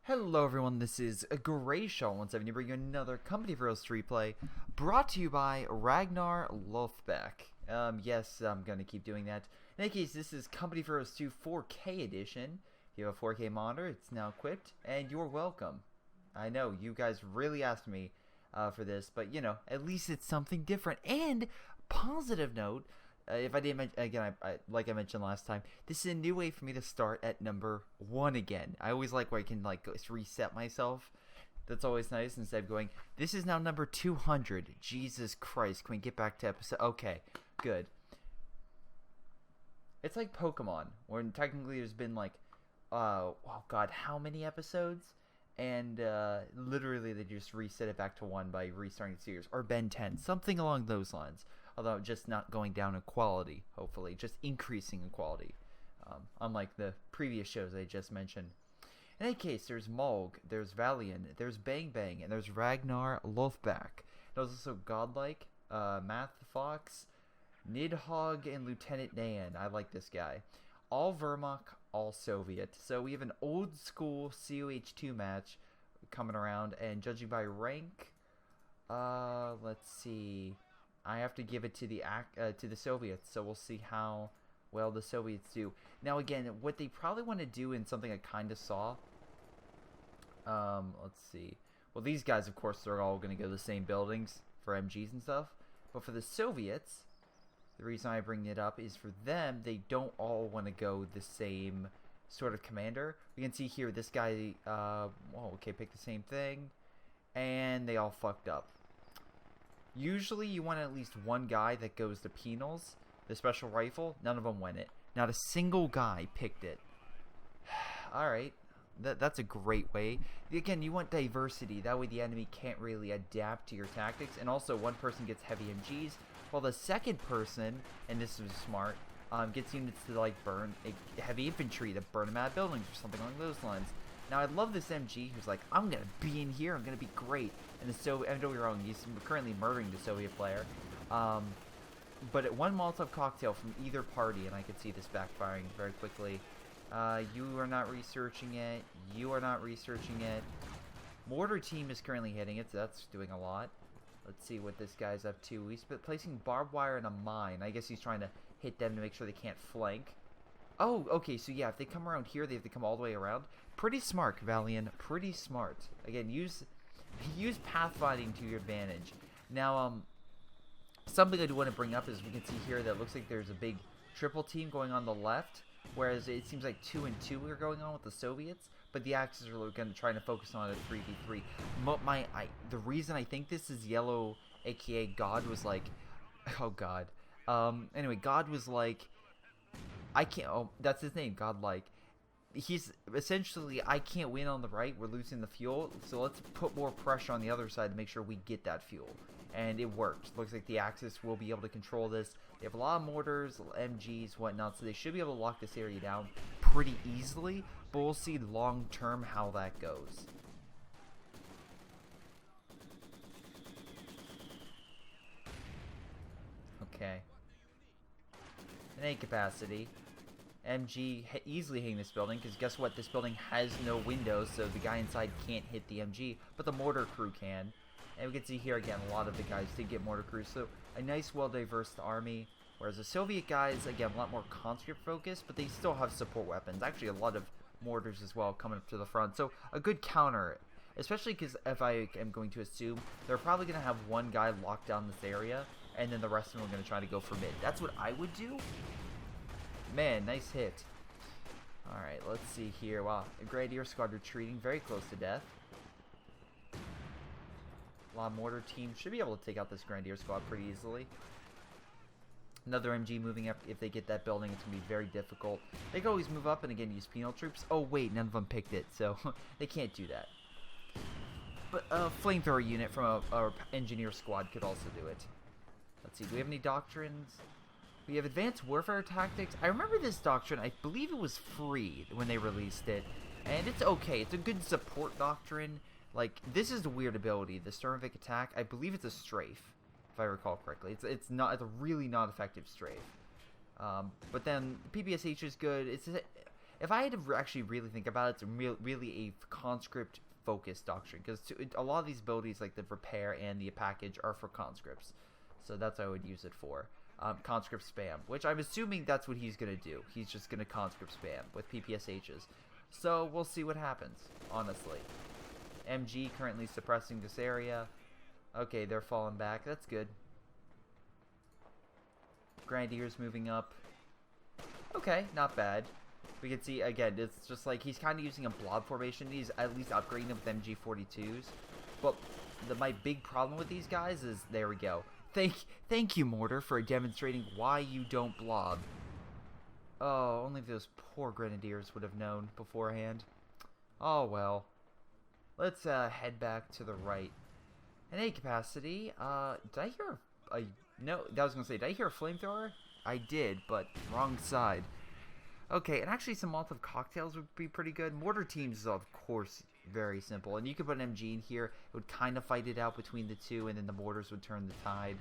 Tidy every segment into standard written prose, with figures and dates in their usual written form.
Hello everyone, this is Greyshot 17 bringing you another Company of Heroes replay brought to you by Ragnar Lothbeck. Yes, I'm gonna keep doing that. In any case, this is Company of Heroes 2 4K edition. If you have a 4K monitor, it's now equipped, and you're welcome. I know, you guys really asked me for this, but you know, at least it's something different. And, positive note, if I didn't mention, again, like I mentioned last time, this is a new way for me to start at number 1 again. I always like where I can like reset myself. That's always nice instead of going, this is now number 200. Jesus Christ, can we get back to episode? Okay, good. It's like Pokemon, where technically there's been like, oh god, how many episodes? And literally they just reset it back to 1 by restarting the series. Or Ben 10, something along those lines. Although just not going down in quality, hopefully. Just increasing in quality. Unlike the previous shows I just mentioned. In any case, there's Mulg, there's Valiant, there's Bang Bang, and there's Ragnar Lothbeck. There's also Godlike, Math Fox, Nidhogg, and Lieutenant Nan. I like this guy. All Vermok, all Soviet. So we have an old school COH2 match coming around, and judging by rank, let's see. I have to give it to the Soviets, so we'll see how well the Soviets do. Now, again, what they probably want to do, in something I kind of saw. Let's see. Well, these guys, of course, they're all going to go to the same buildings for MGs and stuff. But for the Soviets, the reason I bring it up is for them, they don't all want to go the same sort of commander. We can see here, this guy, okay, pick the same thing, and they all fucked up. Usually you want at least one guy that goes to penals, the special rifle. None of them went it. Not a single guy picked it. Alright, that's a great way. Again, you want diversity. That way the enemy can't really adapt to your tactics. And also, one person gets heavy MGs, while the second person, and this is smart, gets units to like burn heavy infantry, to burn them out of buildings or something along those lines. Now, I love this MG who's like, I'm going to be in here, I'm going to be great. And the Soviet, I don't get me wrong, he's currently murdering the Soviet player. But one Molotov cocktail from either party, and I could see this backfiring very quickly. You are not researching it. You are not researching it. Mortar team is currently hitting it, so that's doing a lot. Let's see what this guy's up to. He's placing barbed wire in a mine. I guess he's trying to hit them to make sure they can't flank. Oh, okay, so yeah, if they come around here, they have to come all the way around. Pretty smart, Valiant. Pretty smart. Again, use pathfinding to your advantage. Now, something I do want to bring up is we can see here that it looks like there's a big triple team going on the left, whereas it seems like 2 and 2 are going on with the Soviets, but the Axis are going to try to focus on a 3v3. The reason I think this is yellow, aka God, was like, oh God. Anyway, God was like, I can't. Oh, that's his name, Godlike. He's essentially, I can't win on the right. We're losing the fuel, so let's put more pressure on the other side to make sure we get that fuel. And it worked. Looks like the Axis will be able to control this. They have a lot of mortars, MGs, whatnot, so they should be able to lock this area down pretty easily. But we'll see long term how that goes. Okay. In any capacity, MG easily hitting this building, because guess what? This building has no windows, so the guy inside can't hit the MG, but the mortar crew can. And we can see here again, a lot of the guys did get mortar crews, so a nice, well-diverse army. Whereas the Soviet guys, again, a lot more conscript focused, but they still have support weapons. Actually, a lot of mortars as well coming up to the front, so a good counter. Especially because if I am going to assume, they're probably going to have one guy lock down this area, and then the rest of them are going to try to go for mid. That's what I would do. Man, nice hit. Alright, let's see here. Wow, a Grenadier squad retreating very close to death. A lot of mortar team should be able to take out this Grenadier squad pretty easily. Another MG moving up. If they get that building, it's going to be very difficult. They can always move up and again use penal troops. Oh wait, none of them picked it, so they can't do that. But a flamethrower unit from a engineer squad could also do it. Let's see, do we have any doctrines? We have advanced warfare tactics. I remember this doctrine. I believe it was free when they released it. And it's okay. It's a good support doctrine. Like, this is the weird ability. The Sturmovik attack, I believe it's a strafe, if I recall correctly. It's a really not effective strafe. But then PPSH is good. if I had to actually really think about it, it's really a conscript focused doctrine, because a lot of these abilities like the repair and the package are for conscripts, so that's what I would use it for. Conscript spam, which I'm assuming that's what he's gonna do. He's just gonna conscript spam with PPSHs, so we'll see what happens, honestly. MG currently suppressing this area. Okay, they're falling back, that's good. Grenadiers moving up. Okay, not bad. We can see, again, it's just like he's kind of using a blob formation. He's at least upgrading them with MG42s. But my big problem with these guys is, there we go. Thank you, Mortar, for demonstrating why you don't blob. Oh, only those poor Grenadiers would have known beforehand. Oh, well. Let's head back to the right. In A capacity, did I hear a... No, I was going to say, did I hear a flamethrower? I did, but wrong side. Okay, and actually some Molotov cocktails would be pretty good. Mortar teams is, of course, very simple. And you could put an MG in here. It would kind of fight it out between the two, and then the mortars would turn the tide.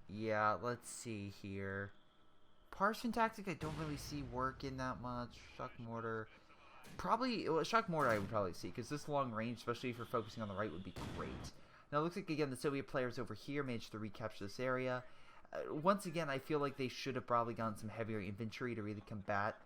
Yeah, let's see here. Parson tactic I don't really see working that much. Shock mortar. Probably, well, shock mortar I would probably see, because this long range, especially if you're focusing on the right, would be great. Now, it looks like, again, the Soviet players over here managed to recapture this area. Once again, I feel like they should have probably gotten some heavier infantry to really combat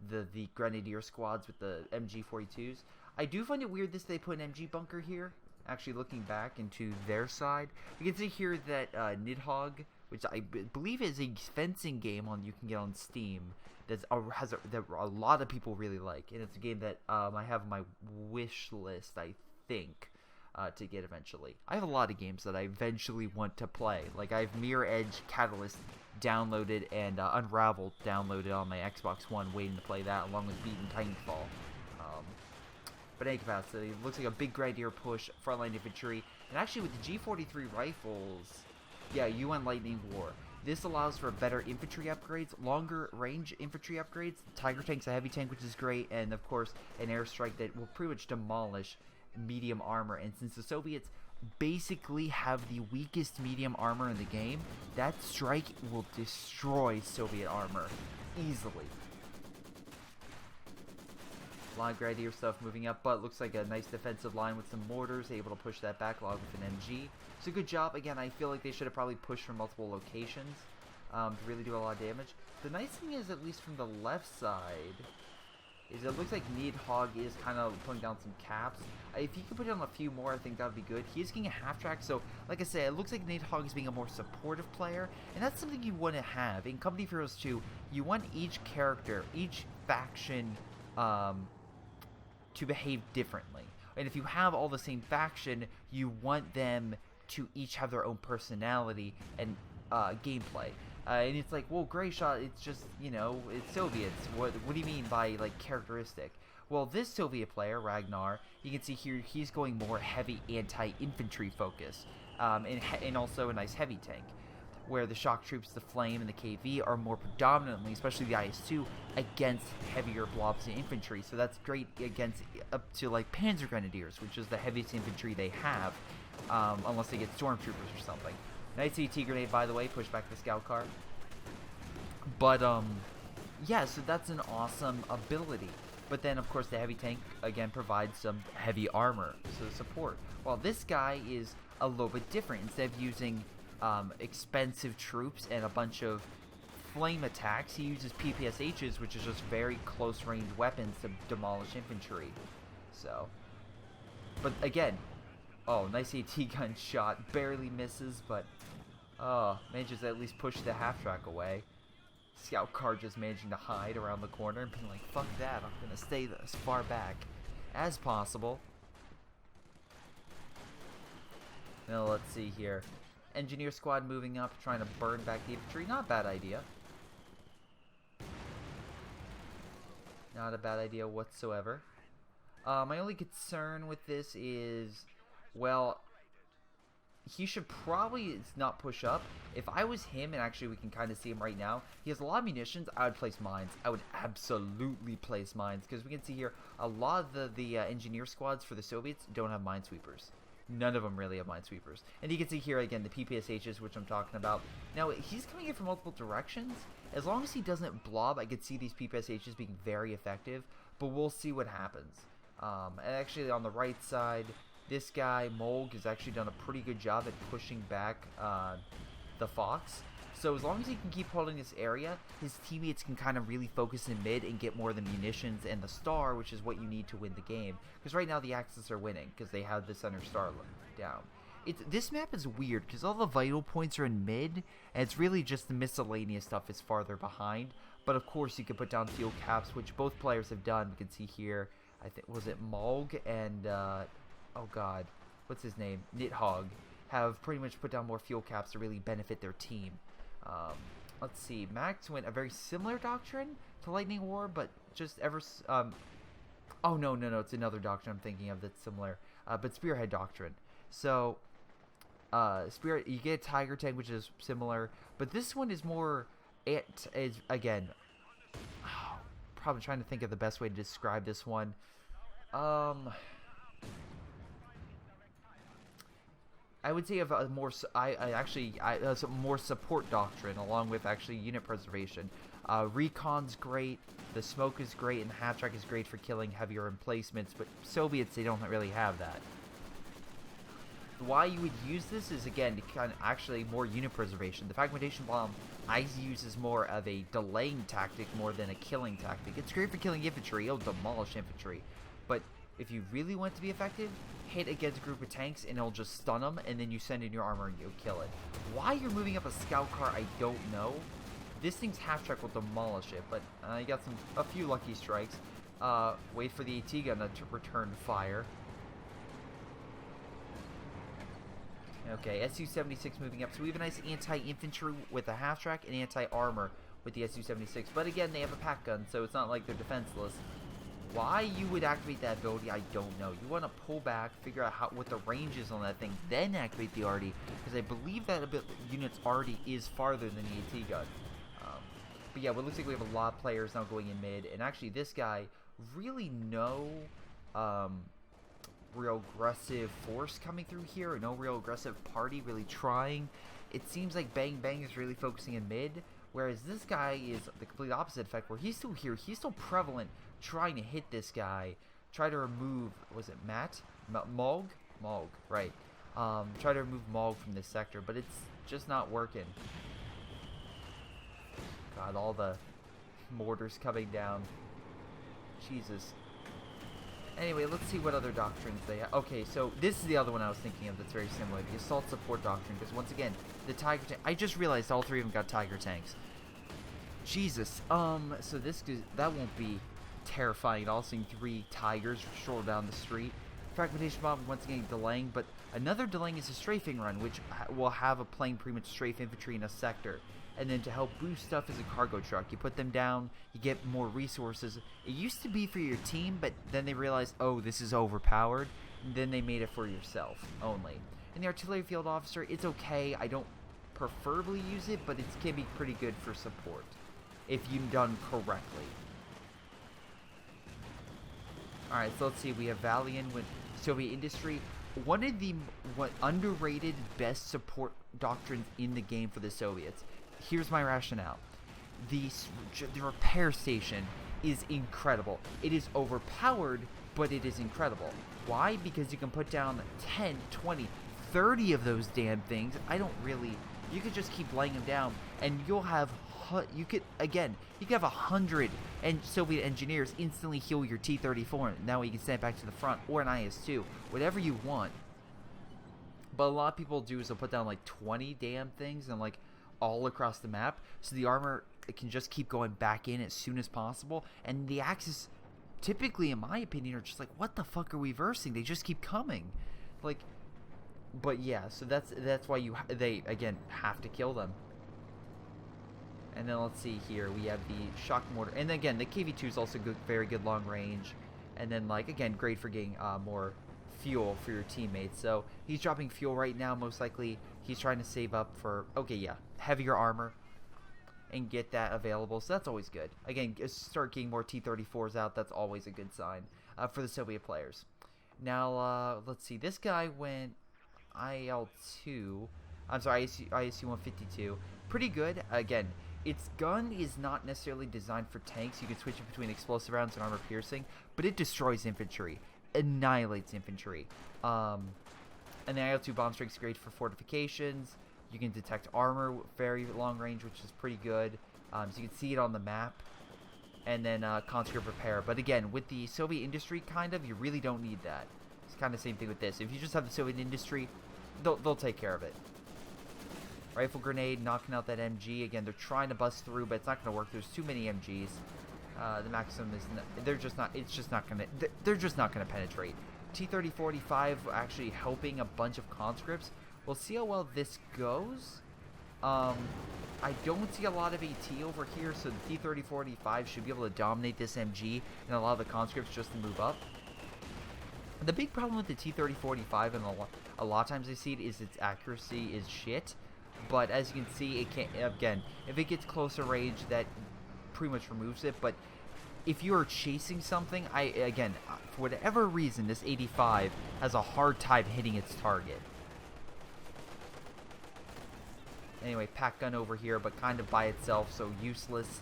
the Grenadier squads with the MG42s. I do find it weird they put an MG bunker here. Actually, looking back into their side, you can see here that Nidhogg, which I believe is a fencing game you can get on Steam, that a lot of people really like, and it's a game that I have on my wish list, I think. To get eventually. I have a lot of games that I eventually want to play. Like, I have Mirror Edge Catalyst downloaded and Unraveled downloaded on my Xbox One, waiting to play that, along with Beaten Titanfall. But in any capacity, it looks like a big Grenadier push, frontline infantry, and actually with the G43 rifles, yeah, UN Lightning War. This allows for better infantry upgrades, longer range infantry upgrades. Tiger Tank's a heavy tank, which is great, and of course, an airstrike that will pretty much demolish medium armor. And since the Soviets basically have the weakest medium armor in the game, that strike will destroy Soviet armor easily. A lot of Grenadier stuff moving up, but looks like a nice defensive line with some mortars, able to push that backlog with an MG. So good job. Again, I feel like they should have probably pushed from multiple locations to really do a lot of damage. The nice thing is, at least from the left side, is it looks like Nidhogg is kind of putting down some caps. If he could put down a few more, I think that would be good. He is getting a half-track, so like I said, it looks like Nidhogg is being a more supportive player, and that's something you want to have. In Company of Heroes 2, you want each character, each faction, to behave differently. And if you have all the same faction, you want them to each have their own personality and gameplay. And it's like, well, Greyshot, it's just, you know, it's Soviets. What do you mean by, like, characteristic? Well, this Soviet player, Ragnar, you can see here, he's going more heavy anti-infantry focus. And also a nice heavy tank. Where the shock troops, the flame, and the KV are more predominantly, especially the IS-2, against heavier blobs of infantry. So that's great against up to, like, Panzer Grenadiers, which is the heaviest infantry they have, unless they get stormtroopers or something. Nice AT grenade, by the way, push back the scout car. But, yeah, so that's an awesome ability. But then, of course, the heavy tank, again, provides some heavy armor, so support. While this guy is a little bit different. Instead of using expensive troops and a bunch of flame attacks, he uses PPSHs, which is just very close-range weapons to demolish infantry. So, but again, oh, nice AT gun shot, barely misses, but manages to at least push the half-track away. Scout car just managing to hide around the corner and being like, fuck that, I'm gonna stay as far back as possible. Now let's see here. Engineer squad moving up, trying to burn back the infantry. Not a bad idea. Not a bad idea whatsoever. My only concern with this is, well, he should probably not push up. If I was him, and actually we can kind of see him right now, he has a lot of munitions. I would place mines. I would absolutely place mines, because we can see here a lot of the engineer squads for the Soviets don't have minesweepers. None of them really have minesweepers. And you can see here again the PPSHs, which I'm talking about. Now he's coming in from multiple directions. As long as he doesn't blob, I could see these PPSHs being very effective. But we'll see what happens. And actually on the right side, this guy Molg has actually done a pretty good job at pushing back the Fox. So as long as he can keep holding this area, his teammates can kind of really focus in mid and get more of the munitions and the star, which is what you need to win the game. Because right now the Axis are winning because they have the center star down. This map is weird because all the vital points are in mid, and it's really just the miscellaneous stuff is farther behind. But of course you can put down fuel caps, which both players have done. You can see here, I think, was it Molg and, oh god, what's his name? Nidhogg, have pretty much put down more fuel caps to really benefit their team. Let's see, Max went a very similar doctrine to Lightning War, but just oh no, it's another doctrine I'm thinking of that's similar, but Spearhead Doctrine. So, Spirit, you get a Tiger Tank, which is similar, but this one is more, again, probably trying to think of the best way to describe this one. I would say of a more, more support doctrine along with actually unit preservation. Recon's great, the smoke is great, and the half track is great for killing heavier emplacements, but Soviets, they don't really have that. Why you would use this is, again, to kind of actually more unit preservation. The fragmentation bomb I use as more of a delaying tactic more than a killing tactic. It's great for killing infantry, it'll demolish infantry, but if you really want it to be effective, hit against a group of tanks and it'll just stun them, and then you send in your armor and you'll kill it. Why you're moving up a scout car, I don't know. This thing's half track will demolish it, but you got a few lucky strikes. Wait for the AT gun to return fire. Okay, Su-76 moving up. So we have a nice anti-infantry with a half track and anti-armor with the Su-76. But again, they have a pack gun, so it's not like they're defenseless. Why you would activate that ability, I don't know. You want to pull back, figure out what the range is on that thing, then activate the RD, because I believe that unit's RD is farther than the AT gun. But yeah, well, it looks like we have a lot of players now going in mid, and actually this guy, really no real aggressive force coming through here, or no real aggressive party really trying. It seems like Bang Bang is really focusing in mid, whereas this guy is the complete opposite effect, where he's still here, he's still prevalent, trying to hit this guy, try to remove, was it Molg, right, try to remove Molg from this sector, but it's just not working. God, all the mortars coming down, Jesus. Anyway, let's see what other doctrines they have. Okay, so this is the other one I was thinking of that's very similar, the Assault Support Doctrine, because once again, the Tiger Tank, I just realized all three of them got Tiger Tanks. Jesus, so that won't be terrifying at all, seeing 3 Tigers stroll down the street. Fragmentation bomb once again delaying, but another delaying is a strafing run, which will have a plane pretty much strafe infantry in a sector. And then to help boost stuff is a cargo truck. You put them down, you get more resources. It used to be for your team, but then they realized, oh, this is overpowered. And then they made it for yourself only. And the artillery field officer, it's okay. I don't preferably use it, but it can be pretty good for support if you've done correctly. Alright, so let's see. We have Valiant with Soviet Industry. One of the underrated best support doctrines in the game for the Soviets. Here's my rationale. The repair station is incredible. It is overpowered, but it is incredible. Why? Because you can put down 10, 20, 30 of those damn things. You could just keep laying them down, and you'll have, you could have 100 Soviet engineers instantly heal your T-34, and that way you can send it back to the front, or an IS-2, whatever you want. But a lot of people do is they'll put down like 20 damn things, and like, all across the map, so the armor, it can just keep going back in as soon as possible, and the Axis typically, in my opinion, are just like, what the fuck are we versing? They just keep coming, like. But yeah, so that's why they again have to kill them. And then let's see here, we have the shock mortar, and again the KV-2 is also good, very good long range, and then like again great for getting more fuel for your teammates. So he's dropping fuel right now, most likely he's trying to save up for, okay, yeah, heavier armor and get that available, so that's always good. Again, start getting more T-34s out, that's always a good sign for the Soviet players. Now, let's see. This guy went IL-2. I'm sorry, ISU 152. Pretty good. Again, its gun is not necessarily designed for tanks. You can switch it between explosive rounds and armor piercing, but it destroys infantry. Annihilates infantry. And the IL-2 bomb strike's great for fortifications. You can detect armor very long range, which is pretty good. So you can see it on the map. And then conscript repair. But again, with the Soviet industry, kind of, you really don't need that. It's kind of the same thing with this. If you just have the Soviet industry, they'll take care of it. Rifle grenade, knocking out that MG. Again, they're trying to bust through, but it's not going to work. There's too many MGs. The maximum is they're just not going to penetrate. T-30-45 actually helping a bunch of conscripts. We'll see how well this goes. I don't see a lot of AT over here, so the T-30-45 should be able to dominate this MG and allow the conscripts just to move up. The big problem with the T-30-45, and a lot of times I see it, is its accuracy is shit. But as you can see, it can't, again, if it gets closer range, that pretty much removes it. But if you are chasing something, again, for whatever reason, this 85 has a hard time hitting its target. Anyway, pack gun over here, but kind of by itself, so useless.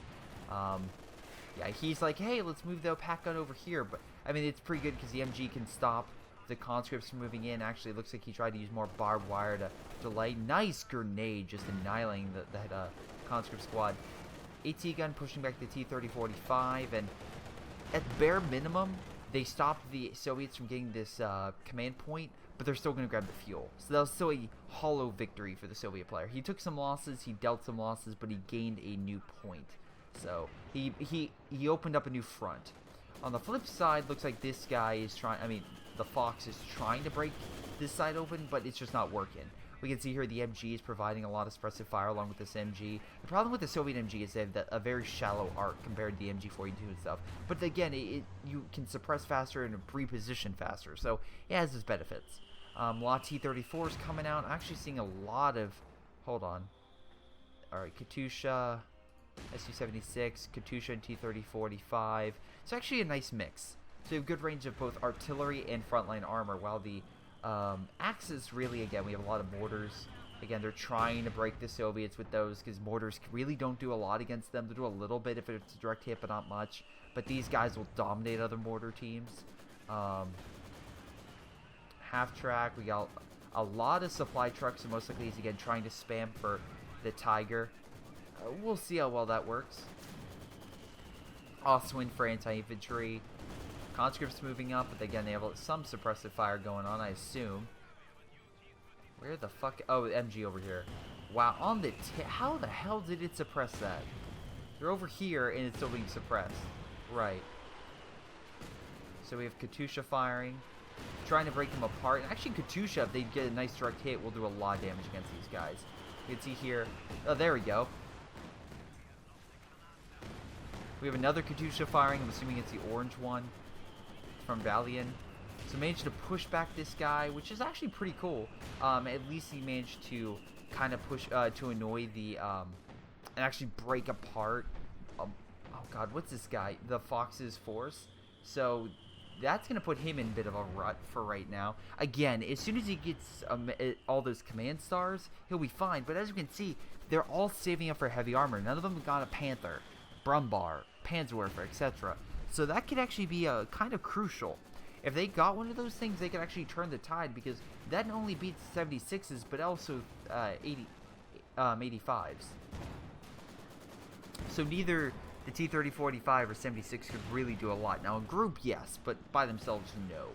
Yeah, he's like, hey, let's move the pack gun over here. But, I mean, it's pretty good because the MG can stop the conscripts from moving in. Actually, it looks like he tried to use more barbed wire to delay. Nice grenade, just annihilating that conscript squad. AT gun pushing back the T-30-45, and at bare minimum, they stopped the Soviets from getting this command point, but they're still going to grab the fuel. So that was still a hollow victory for the Soviet player. He took some losses, he dealt some losses, but he gained a new point. So he opened up a new front. On the flip side, looks like this guy is the Fox is trying to break this side open, but it's just not working. We can see here the MG is providing a lot of suppressive fire along with this MG. The problem with the Soviet MG is they have a very shallow arc compared to the MG-42 and stuff. But again, you can suppress faster and reposition faster, so it has its benefits. A lot of T-34s coming out. I'm actually seeing a lot of... Hold on. Alright, Katyusha, Su-76, Katyusha and T-30-45. It's actually a nice mix. So you have good range of both artillery and frontline armor, while the Axis really, again, we have a lot of mortars. Again, they're trying to break the Soviets with those because mortars really don't do a lot against them. They do a little bit if it's a direct hit, but not much. But these guys will dominate other mortar teams. Half track, we got a lot of supply trucks, and most likely he's again trying to spam for the Tiger. We'll see how well that works. Oswin for anti-infantry. Conscripts moving up, but again, they have some suppressive fire going on, I assume. Where the fuck? Oh, MG over here. Wow, on the how the hell did it suppress that? They're over here, and it's still being suppressed. Right. So we have Katyusha firing. Trying to break them apart. And actually, Katyusha, if they get a nice direct hit, will do a lot of damage against these guys. You can see here. Oh, there we go. We have another Katyusha firing. I'm assuming it's the orange one from Valian. So managed to push back this guy, which is actually pretty cool. At least he managed to kind of push to annoy the and actually break apart. Oh God, what's this guy? The Fox's force. So that's gonna put him in a bit of a rut for right now. Again, as soon as he gets all those command stars, he'll be fine. But as you can see, they're all saving up for heavy armor. None of them got a Panther, Brumbar, Panzerwerfer, etc. So that could actually be kind of crucial. If they got one of those things, they could actually turn the tide, because that not only beats 76s, but also 85s. So neither the T-30-45 or 76 could really do a lot. Now, in group, yes, but by themselves, no.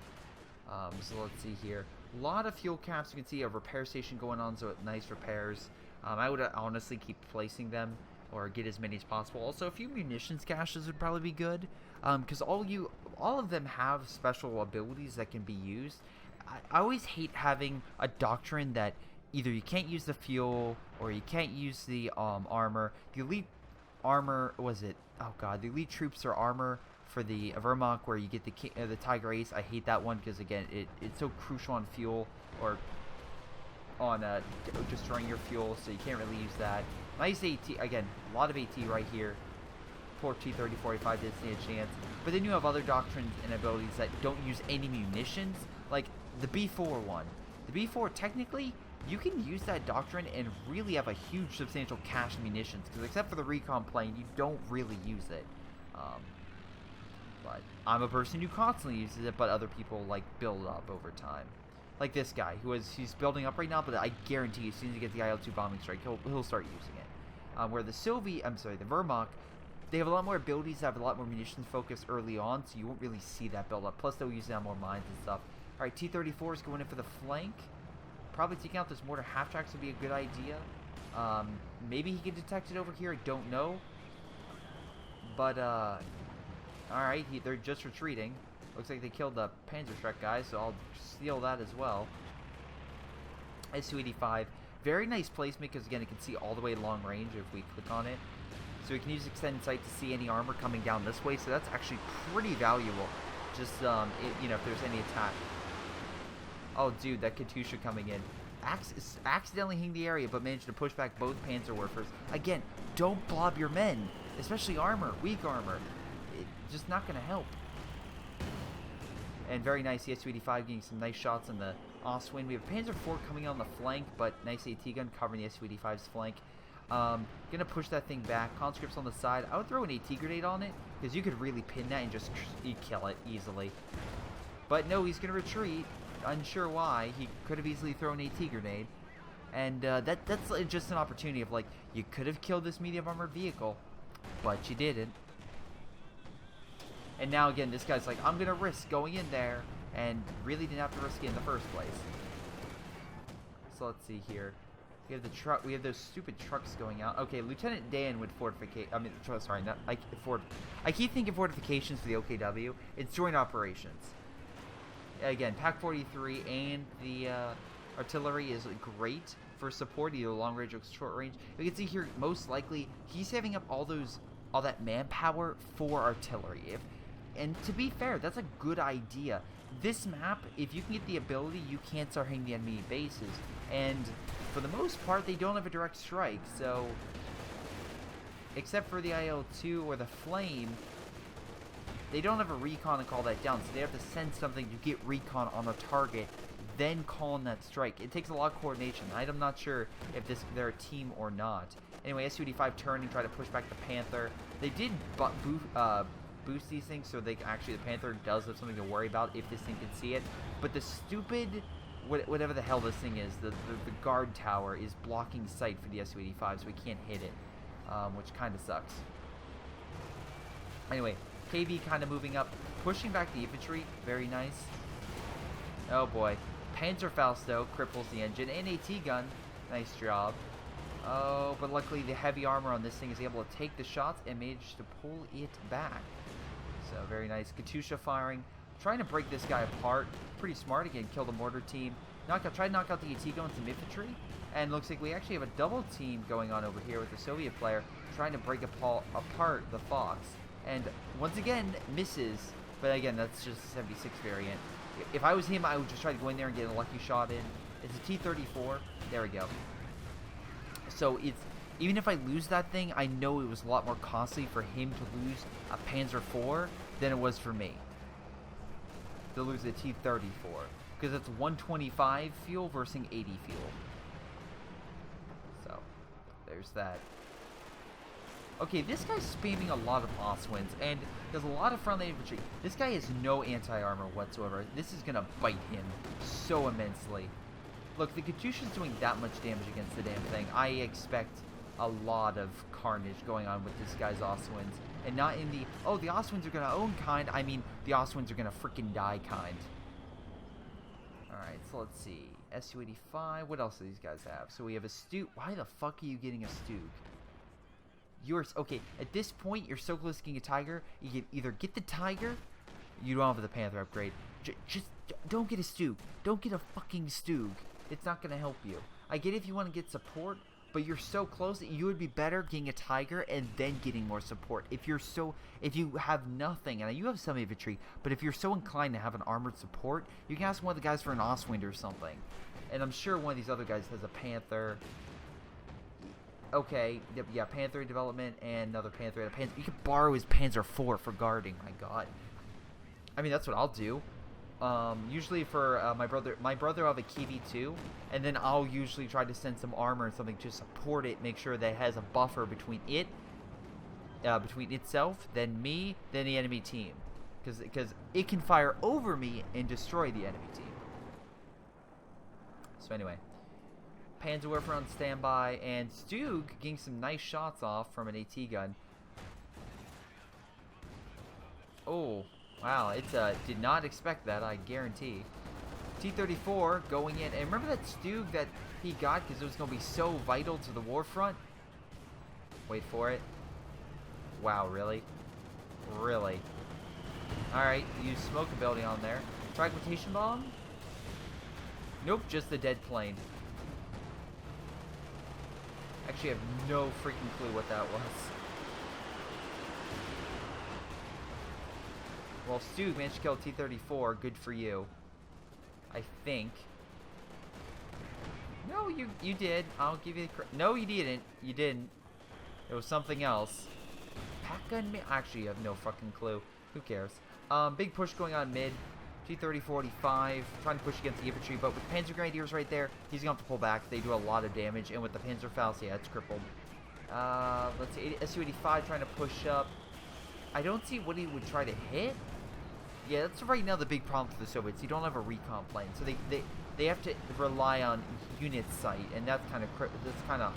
So let's see here. A lot of fuel caps. You can see a repair station going on, so nice repairs. I would honestly keep placing them, or get as many as possible. Also, a few munitions caches would probably be good, because all of them have special abilities that can be used. I always hate having a doctrine that either you can't use the fuel or you can't use the armor. The elite armor, the elite troops are armor for the Wehrmacht, where you get the Tiger Ace. I hate that one because again, it's so crucial on fuel or on destroying your fuel, so you can't really use that. Nice AT, again, a lot of AT right here. poor T-3045 didn't stand a chance. But then you have other doctrines and abilities that don't use any munitions, like the B4 one. The B4, technically, you can use that doctrine and really have a huge substantial cache of munitions, because except for the recon plane, you don't really use it. But I'm a person who constantly uses it, but other people like build up over time. Like this guy, he's building up right now, but I guarantee as soon as he gets the IL-2 bombing strike, he'll start using it. Where the the Wehrmacht, they have a lot more abilities that have a lot more munitions focus early on, so you won't really see that build up. Plus, they'll use down more mines and stuff. Alright, T-34 is going in for the flank. Probably taking out this mortar half-tracks would be a good idea. Maybe he can detect it over here, I don't know. But, alright, they're just retreating. Looks like they killed the Panzerschreck guy, so I'll steal that as well. Su-85. Very nice placement, because again, it can see all the way long range if we click on it. So we can use extended sight to see any armor coming down this way, so that's actually pretty valuable. Just, you know, if there's any attack. Oh, dude, that Katyusha coming in. Accidentally hitting the area, but managed to push back both Panzerwerfers. Again, don't blob your men, especially armor, weak armor. It's just not going to help. And very nice, the Su-85 getting some nice shots on the Ostwind. We have Panzer IV coming on the flank, but nice AT gun covering the Su-85's flank. Gonna push that thing back. Conscripts on the side. I would throw an AT grenade on it, because you could really pin that and just kill it easily. But no, he's gonna retreat. Unsure why. He could have easily thrown an AT grenade. And that's just an opportunity of, like, you could have killed this medium armored vehicle, but you didn't. And now again, this guy's like, I'm gonna risk going in there, and really didn't have to risk it in the first place. So let's see here. We have the truck. We have those stupid trucks going out. Okay, Lieutenant Dan with fortification. I mean, sorry, not I keep thinking fortifications for the OKW. It's joint operations. Again, Pac 43 and the artillery is great for support, either long range or short range. You can see here, most likely he's saving up all that manpower for artillery. And to be fair, that's a good idea. This map, if you can get the ability, you can't start hitting the enemy bases. And for the most part, they don't have a direct strike, so except for the IL-2 or the Flame, they don't have a recon to call that down, so they have to send something to get recon on a target, then call in that strike. It takes a lot of coordination. I'm not sure if they're a team or not. Anyway, Su-85 turning, try to push back the Panther. They did boost these things, so the Panther does have something to worry about if this thing can see it. But the stupid, whatever the hell this thing is, the guard tower is blocking sight for the Su-85, so we can't hit it, which kind of sucks. Anyway, KV kind of moving up, pushing back the infantry, very nice. Oh boy, Panzerfausto cripples the engine, and AT gun, nice job. Oh, but luckily the heavy armor on this thing is able to take the shots and manage to pull it back. So very nice. Katyusha firing, trying to break this guy apart. Pretty smart again. Kill the mortar team. Try to knock out the AT gun with some infantry. And looks like we actually have a double team going on over here with the Soviet player trying to break apart the Fox. And once again misses. But again, that's just a 76 variant. If I was him, I would just try to go in there and get a lucky shot in. It's a T-34. There we go. So it's, even if I lose that thing, I know it was a lot more costly for him to lose a Panzer IV than it was for me to lose a T-34, because it's 125 fuel versus 80 fuel. So there's that. Okay, this guy's spamming a lot of Ostwinds and does a lot of frontline infantry. This guy has no anti-armor whatsoever. This is gonna bite him so immensely. Look, the Katyusha's doing that much damage against the damn thing. I expect a lot of carnage going on with this guy's Ostwinds. And not in the, oh, the Ostwinds are going to own kind. I mean, the Ostwinds are going to freaking die kind. Alright, so let's see. Su-85. What else do these guys have? So we have a Stuke. Why the fuck are you getting a Stuke? Okay, at this point, you're so close to getting a Tiger. You can either get the Tiger, you don't have the Panther upgrade. Just don't get a Stuke. Don't get a fucking Stuke. It's not going to help you. I get if you want to get support, but you're so close that you would be better getting a Tiger and then getting more support. If you have nothing, and you have some infantry, but if you're so inclined to have an armored support, you can ask one of the guys for an Ostwind or something. And I'm sure one of these other guys has a Panther. okay, yeah, Panther development and another Panther. You could borrow his Panzer IV for guarding. My God. I mean, that's what I'll do. Usually for my brother will have a KV-2, and then I'll usually try to send some armor and something to support it, make sure that it has a buffer between it, between itself, then me, then the enemy team, because it can fire over me and destroy the enemy team. So anyway, Panzerwerfer on standby, and Stug getting some nice shots off from an AT gun. Oh. Wow, it's did not expect that, I guarantee. T-34 going in, and remember that Stug that he got because it was going to be so vital to the war front? Wait for it. Wow, really? Really? Alright, use smoke ability on there. Fragmentation bomb? Nope, just the dead plane. Actually, I have no freaking clue what that was. Well, Stug managed to kill T-34. Good for you. I think. No, you did. I'll give you the no, you didn't. You didn't. It was something else. Pack gun? Actually, you have no fucking clue. Who cares? Big push going on mid. T-30-45 trying to push against the infantry, but with Panzer Grenadiers right there, he's gonna have to pull back. They do a lot of damage, and with the Panzerfaust, yeah, it's crippled. Let's see, Su-85 trying to push up. I don't see what he would try to hit. Yeah, that's right now the big problem for the Soviets. You don't have a recon plane, so they have to rely on unit sight, and that's kind of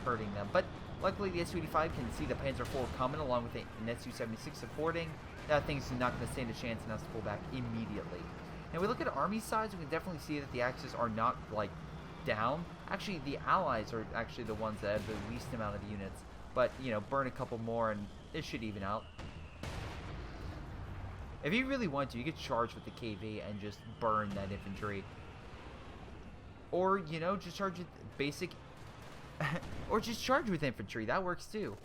hurting them. But luckily, the Su-85 can see the Panzer IV coming along with an Su-76 supporting. That thing's not going to stand a chance and has to pull back immediately. And we look at Army sides, we can definitely see that the Axis are not like down. Actually, the Allies are actually the ones that have the least amount of units. But you know, burn a couple more, and it should even out. If you really want to, you could charge with the KV and just burn that infantry. Or, you know, just charge with basic... or just charge with infantry. That works too.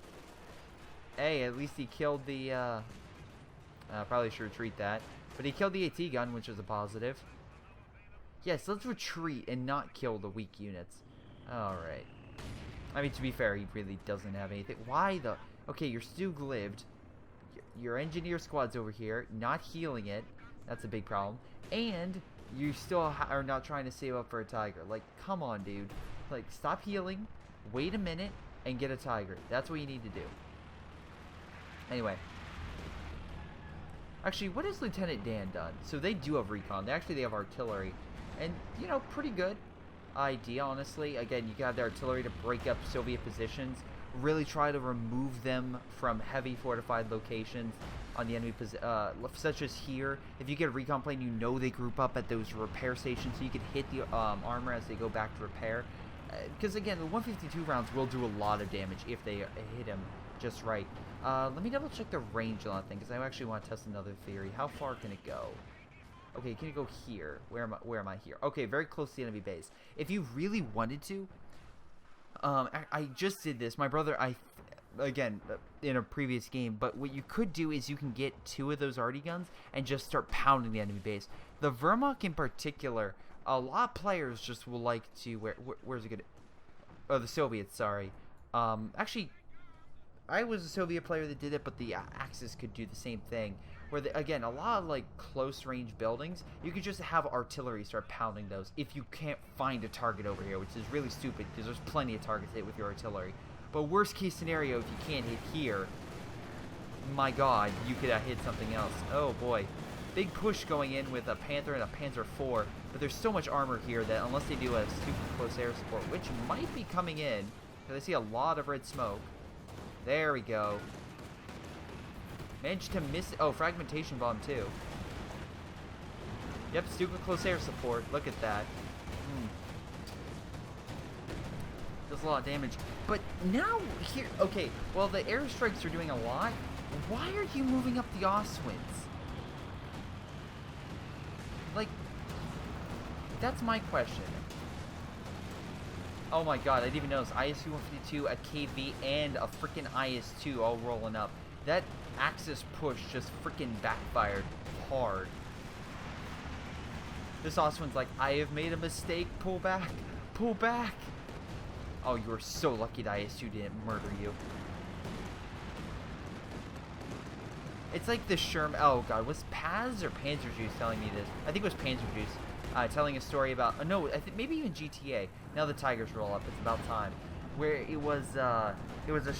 Hey, at least he killed the... probably should retreat that. But he killed the AT gun, which is a positive. Yes, let's retreat and not kill the weak units. Alright. I mean, to be fair, he really doesn't have anything. Why the... Okay, your Stug lived. Your engineer squad's over here, not healing it. That's a big problem. And you still are not trying to save up for a Tiger. Like, come on, dude. Like, stop healing, wait a minute, and get a Tiger. That's what you need to do. Anyway. Actually, what has Lieutenant Dan done? So they do have recon. They have artillery. And, you know, pretty good idea, honestly. Again, you got the artillery to break up Soviet positions. Really try to remove them from heavy fortified locations on the enemy, such as here. If you get a recon plane, you know they group up at those repair stations, so you can hit the armor as they go back to repair. Because again, the 152 rounds will do a lot of damage if they hit him just right. Let me double check the range on that thing, because I actually want to test another theory. How far can it go? Okay, can it go here? Where am I here? Okay, very close to the enemy base. If you really wanted to, I just did this. My brother, again, in a previous game, but what you could do is you can get 2 of those arty guns and just start pounding the enemy base. The Wehrmacht in particular, a lot of players just will like to, where's it good? Oh, the Soviets, sorry. Actually, I was a Soviet player that did it, but the Axis could do the same thing. Where, again, a lot of, like, close-range buildings, you could just have artillery start pounding those if you can't find a target over here, which is really stupid, because there's plenty of targets to hit with your artillery. But worst-case scenario, if you can't hit here, my God, you could hit something else. Oh, boy. Big push going in with a Panther and a Panzer IV, but there's so much armor here that unless they do a stupid close air support, which might be coming in, because I see a lot of red smoke. There we go. Managed to miss... Oh, fragmentation bomb, too. Yep, stupid close air support. Look at that. Does a lot of damage. But now, here... Okay, well, the airstrikes are doing a lot. Why are you moving up the Oswins? Like, that's my question. Oh my God, I didn't even notice. IS-152, a KV, and a freaking IS-2 all rolling up. That Axis push just freaking backfired hard. This Oswin's like, I have made a mistake. Pull back. Pull back. Oh, you were so lucky that IS-2 didn't murder you. It's like the Sherman... Oh, God. Was Paz or Panzer Juice telling me this? I think it was Panzer Juice. Telling a story about... no, I think maybe even GTA. Now the Tigers roll up. It's about time. Where it was a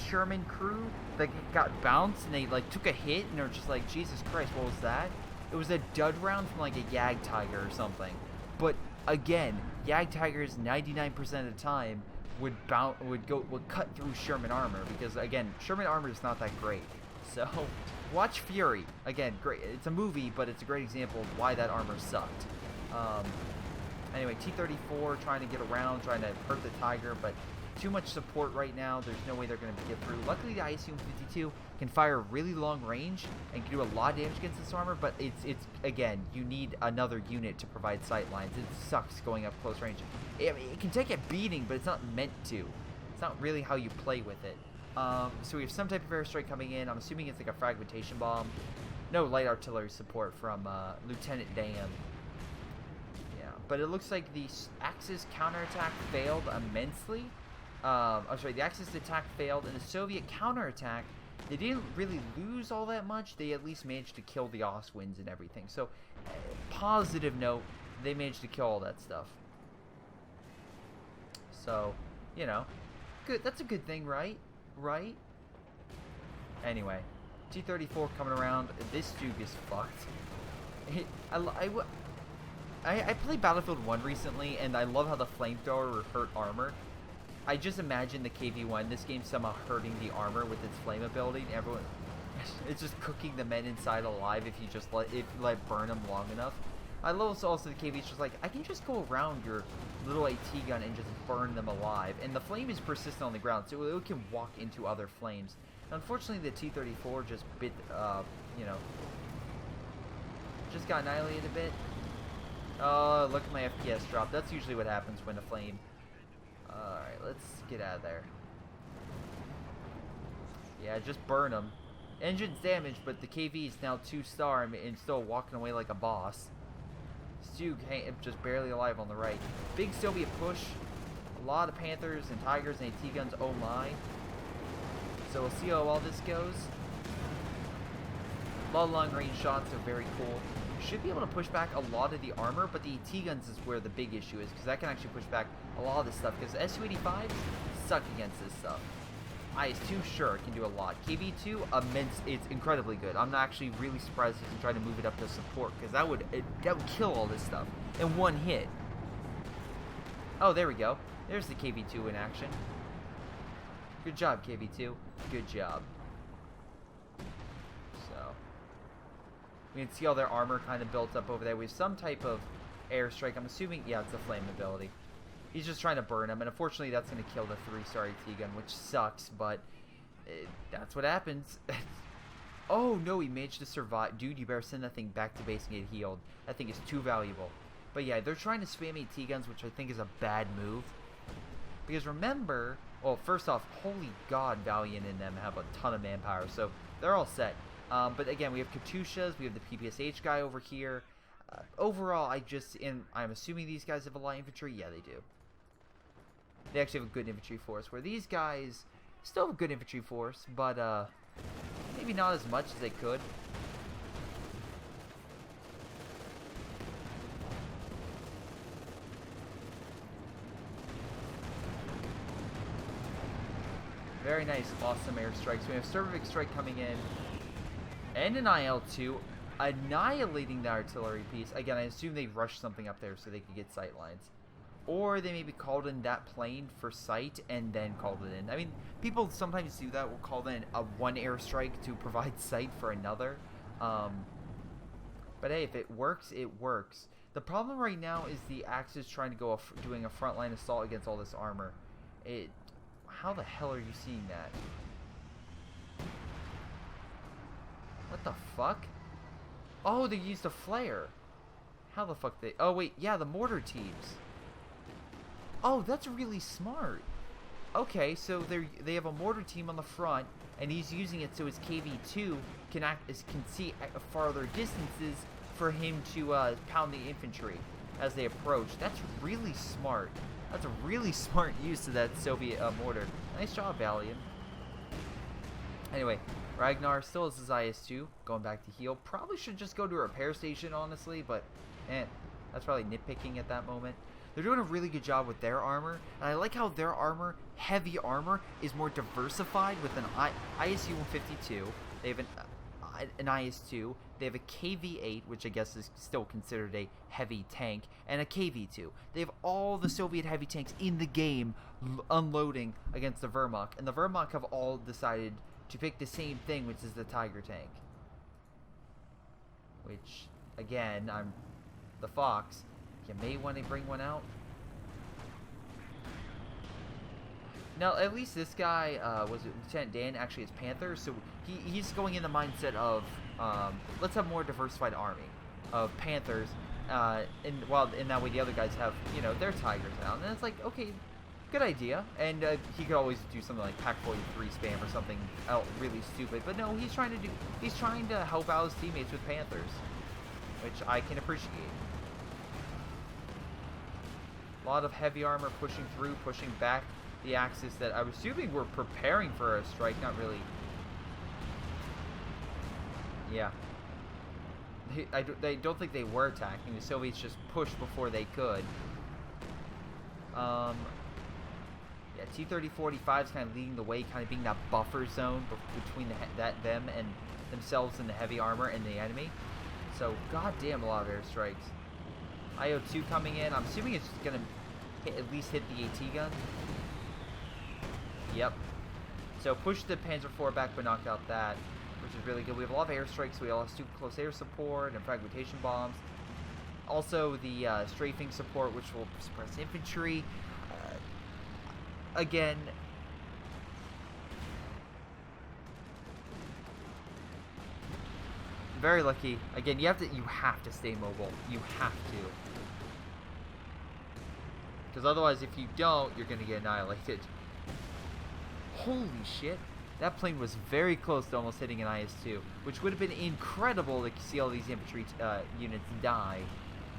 Sherman crew that got bounced, and they, like, took a hit, and they're just like, Jesus Christ, what was that? It was a dud round from, like, a Yag Tiger or something. But, again, Yag Tigers, 99% of the time, would cut through Sherman armor. Because, again, Sherman armor is not that great. So... Watch Fury. Again, great. It's a movie, but it's a great example of why that armor sucked. Anyway, T-34 trying to get around, trying to hurt the Tiger, but too much support right now. There's no way they're going to get through. Luckily, the IS-52 can fire really long range and can do a lot of damage against this armor, but it's again, you need another unit to provide sight lines. It sucks going up close range. It can take a beating, but it's not meant to. It's not really how you play with it. So we have some type of airstrike coming in. I'm assuming it's like a fragmentation bomb. No light artillery support from Lieutenant Dan. Yeah, but it looks like the Axis counterattack failed immensely. I'm sorry, the Axis attack failed, and the Soviet counterattack, they didn't really lose all that much. They at least managed to kill the Oswins and everything. So, positive note, they managed to kill all that stuff. So, you know, good. That's a good thing, right? Right? Anyway, T-34 coming around. This Duke is fucked. I played Battlefield 1 recently, and I love how the flamethrower hurt armor. I just imagine the KV-1, this game somehow hurting the armor with its flame ability. Everyone, it's just cooking the men inside alive if you just let burn them long enough. I love also the KV's just like, I can just go around your little AT gun and just burn them alive. And the flame is persistent on the ground, so it can walk into other flames. Unfortunately, the T-34 just bit, you know, just got annihilated a bit. Oh, look at my FPS drop. That's usually what happens when a flame... Alright, let's get out of there. Yeah, just burn them. Engine's damaged, but the KV is now 2-star and still walking away like a boss. Stu just barely alive on the right. Big Soviet push. A lot of Panthers and Tigers and AT guns. Oh my. So we'll see how all this goes. A lot of long range shots are very cool. Should be able to push back a lot of the armor, but the AT guns is where the big issue is, because that can actually push back a lot of this stuff, because S-285s suck against this stuff. IS-2, sure, can do a lot. KV-2, immense, it's incredibly good. I'm actually really surprised he's trying to move it up to support, because that would kill all this stuff in one hit. Oh, there we go. There's the KV-2 in action. Good job, KV-2. Good job. We can see all their armor kind of built up over there. We have some type of airstrike. I'm assuming, yeah, it's a flame ability. He's just trying to burn him, and unfortunately that's going to kill the 3-star AT gun, which sucks, but that's what happens. Oh, no, he managed to survive. Dude, you better send that thing back to base and get healed. That thing is too valuable. But yeah, they're trying to spam AT guns, which I think is a bad move. Because remember, well, first off, holy God, Valiant and them have a ton of manpower, so they're all set. But again, we have Katyushas, we have the PPSH guy over here. Overall, I'm assuming these guys have a light infantry. Yeah, they do. They actually have a good infantry force, where these guys still have a good infantry force, but maybe not as much as they could. Very nice, awesome airstrikes. We have Cervix strike coming in. And an IL-2, annihilating the artillery piece. Again, I assume they rushed something up there so they could get sight lines. Or they maybe called in that plane for sight and then called it in. I mean, people sometimes do that. We'll call in one airstrike to provide sight for another. But hey, if it works, it works. The problem right now is the Axis trying to go doing a frontline assault against all this armor. How the hell are you seeing that? What the fuck? Oh, they used a flare. How the fuck they... Oh, wait. Yeah, the mortar teams. Oh, that's really smart. Okay, so they have a mortar team on the front, and he's using it so his KV-2 can see at farther distances for him to pound the infantry as they approach. That's really smart. That's a really smart use of that Soviet mortar. Nice job, Valiant. Anyway, Ragnar still has his IS-2, going back to heal. Probably should just go to a repair station, honestly, but that's probably nitpicking at that moment. They're doing a really good job with their armor, and I like how their armor, heavy armor, is more diversified with an ISU-152. They have an IS-2. They have a KV-8, which I guess is still considered a heavy tank, and a KV-2. They have all the Soviet heavy tanks in the game unloading against the Wehrmacht, and the Wehrmacht have all decided to pick the same thing, which is the Tiger tank. Which, again, I'm the Fox. You may want to bring one out. Now, at least this guy, was it Lieutenant Dan, actually is Panther, so he's going in the mindset of, let's have more diversified army of Panthers, and that way the other guys have, you know, their Tigers out. And it's like, okay, good idea. And he could always do something like Pack 43 spam or something else really stupid. But no, he's trying to help out his teammates with Panthers, which I can appreciate. A lot of heavy armor pushing through, pushing back the Axis that I'm assuming were preparing for a strike, not really. Yeah. I don't think they were attacking. The Soviets just pushed before they could. Yeah, T-30-45 is kind of leading the way, kind of being that buffer zone between them and themselves and the heavy armor and the enemy. So, goddamn, a lot of airstrikes. IO-2 coming in. I'm assuming it's going to at least hit the AT gun. Yep. So push the Panzer IV back, but knocked out that, which is really good. We have a lot of airstrikes, so we also have close air support and fragmentation bombs. Also the strafing support, which will suppress infantry. Again, very lucky. Again, you have to stay mobile. You have to. Because otherwise, if you don't, you're going to get annihilated. Holy shit. That plane was very close to almost hitting an IS-2, which would have been incredible to see all these infantry units die.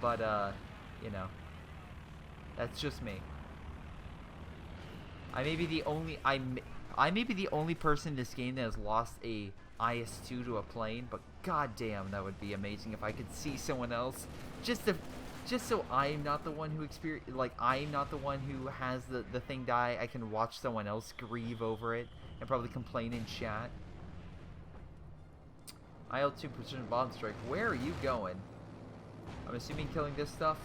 But, you know, that's just me. I may be the only person in this game that has lost a IS-2 to a plane, but goddamn, that would be amazing if I could see someone else, just so I'm not the one who I'm not the one who has the thing die. I can watch someone else grieve over it and probably complain in chat. IL-2 precision bomb strike. Where are you going? I'm assuming killing this stuff.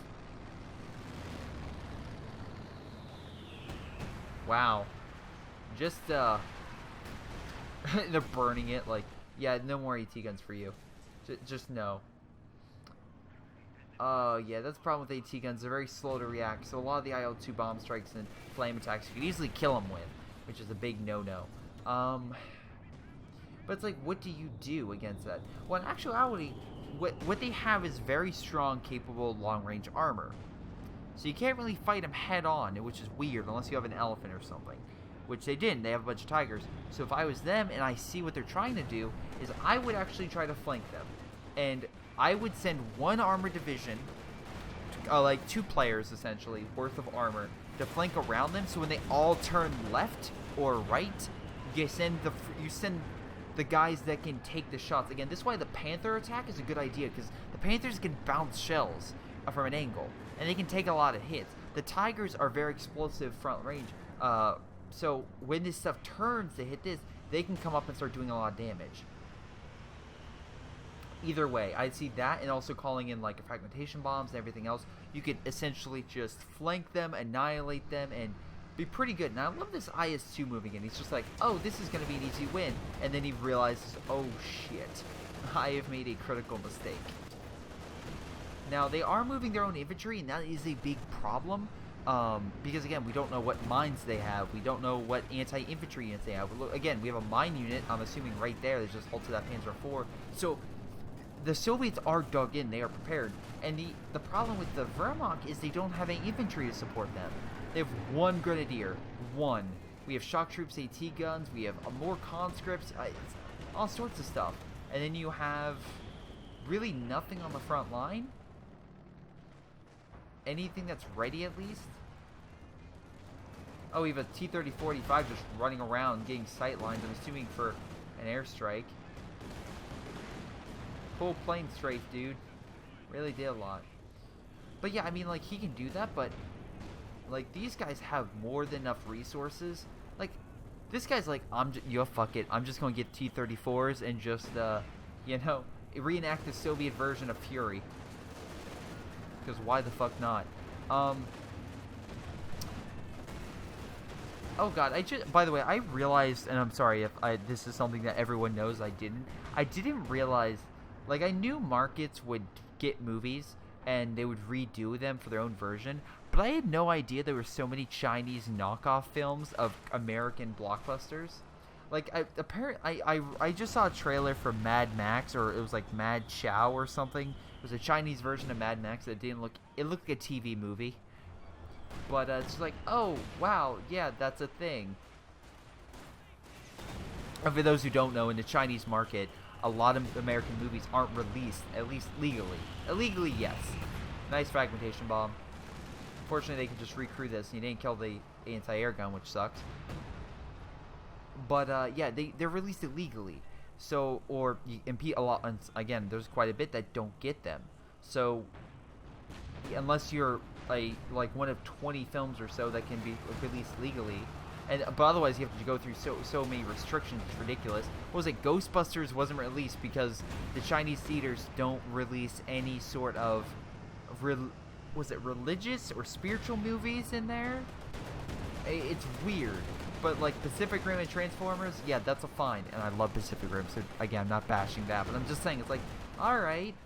Wow. Just they're burning it. Like, yeah, no more AT guns for you. Just no. Yeah, that's the problem with AT guns. They're very slow to react. So a lot of the IL-2 bomb strikes and flame attacks you could easily kill them with, which is a big no-no. But it's like, what do you do against that? Well, in actuality, what they have is very strong, capable, long-range armor. So you can't really fight them head-on, which is weird, unless you have an elephant or something. Which they didn't. They have a bunch of tigers. So if I was them and I see what they're trying to do, is I would actually try to flank them. And I would send one armored division, like 2 players essentially, worth of armor, to flank around them. So when they all turn left or right, you send the guys that can take the shots. Again, this is why the Panther attack is a good idea, because the Panthers can bounce shells from an angle, and they can take a lot of hits. The Tigers are very explosive front range, so when this stuff turns to hit this, they can come up and start doing a lot of damage. Either way, I'd see that, and also calling in like fragmentation bombs and everything else. You could essentially just flank them, annihilate them, and be pretty good. Now I love this IS-2 moving in. He's just like, oh, this is going to be an easy win, and then he realizes, oh shit, I have made a critical mistake. Now they are moving their own infantry, and that is a big problem. Because again, we don't know what mines they have. We don't know what anti-infantry units they have. Look, again, we have a mine unit, I'm assuming right there, that just halted that Panzer IV. So the Soviets are dug in, they are prepared. And the problem with the Wehrmacht is they don't have any infantry to support them. They have 1 grenadier, 1. We have shock troops, AT guns, we have more conscripts, all sorts of stuff. And then you have really nothing on the front line. Anything that's ready, at least. Oh, we have a T-30-45 just running around, getting sight lines, I'm assuming for an airstrike. Full plane strafe, dude. Really did a lot. But yeah, I mean, like, he can do that, but, like, these guys have more than enough resources. Like, this guy's like, fuck it. I'm just going to get T-34s and just, you know, reenact the Soviet version of Fury. Because why the fuck not? Oh god, by the way, I realized, and I'm sorry if this is something that everyone knows, I didn't realize, like, I knew markets would get movies and they would redo them for their own version, but I had no idea there were so many Chinese knockoff films of American blockbusters. Like, I just saw a trailer for Mad Max, or it was like Mad Chow or something. It was a Chinese version of Mad Max that it looked like a TV movie. But it's like, oh, wow, yeah, that's a thing. And for those who don't know, in the Chinese market, a lot of American movies aren't released, at least legally. Illegally, yes. Nice fragmentation bomb. Unfortunately, they can just recrew this, and you didn't kill the anti-air gun, which sucks. But, yeah, they're released illegally. So, or, a lot, again, there's quite a bit that don't get them. So, unless you're like one of 20 films or so that can be released legally, but otherwise you have to go through so many restrictions. It's ridiculous. What was it? Ghostbusters wasn't released because the Chinese theaters don't release any sort of was it religious or spiritual movies in there? It's weird. But like Pacific Rim and Transformers, yeah, that's a fine, and I love Pacific Rim. So again, I'm not bashing that, but I'm just saying it's like, all right.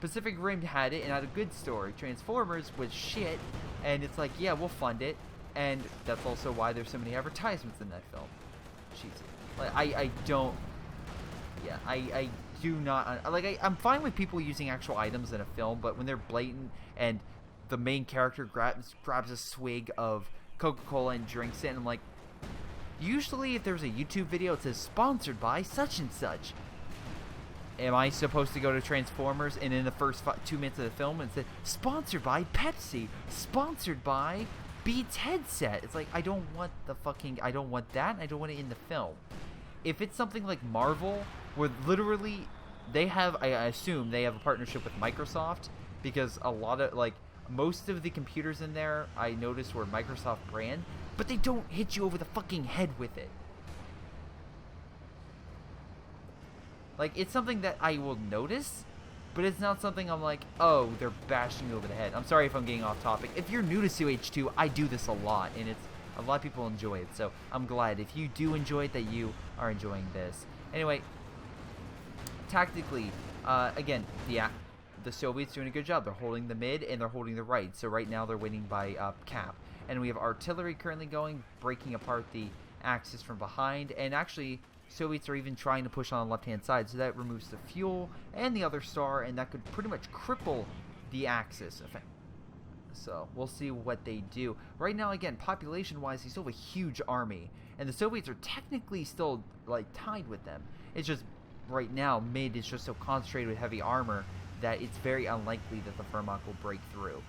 Pacific Rim had it and had a good story. Transformers was shit, and it's like, yeah, we'll fund it, and that's also why there's so many advertisements in that film. Jesus, like I don't, yeah, I do not like. I'm fine with people using actual items in a film, but when they're blatant and the main character grabs a swig of Coca-Cola and drinks it, and I'm like, usually if there's a YouTube video, it says sponsored by such and such. Am I supposed to go to Transformers and in the first 2 minutes of the film and say, sponsored by Pepsi, sponsored by Beats headset? It's like, I don't want that, and I don't want it in the film. If it's something like Marvel, where literally they have, I assume they have a partnership with Microsoft, because a lot of, like, most of the computers in there, I noticed, were Microsoft brand, but they don't hit you over the fucking head with it. Like, it's something that I will notice, but it's not something I'm like, oh, they're bashing me over the head. I'm sorry if I'm getting off topic. If you're new to CH2, I do this a lot, and it's a lot of people enjoy it, so I'm glad if you do enjoy it that you are enjoying this. Anyway, tactically, again, the Soviets doing a good job. They're holding the mid and they're holding the right. So right now they're winning by cap. And we have artillery currently going, breaking apart the Axis from behind, and actually Soviets are even trying to push on the left-hand side, so that removes the fuel and the other star, and that could pretty much cripple the Axis. So we'll see what they do. Right now, again, population-wise, they still have a huge army, and the Soviets are technically still like tied with them. It's just right now, mid is just so concentrated with heavy armor that it's very unlikely that the Wehrmacht will break through.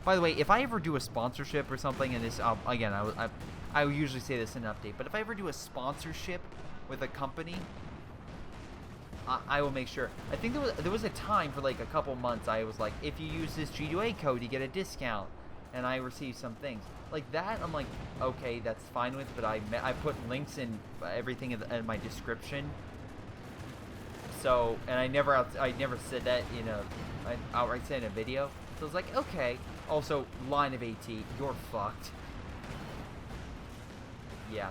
By the way, if I ever do a sponsorship or something, and this again, I would usually say this in an update, but if I ever do a sponsorship with a company, I will make sure. I think there was a time for like a couple months I was like, if you use this G2A code, you get a discount, and I received some things like that. I'm like, okay, that's fine with, but I put links in everything in my description. So, and I never said that, you know, I outright said in a video. So I was like, okay. Also, line of AT, you're fucked. Yeah.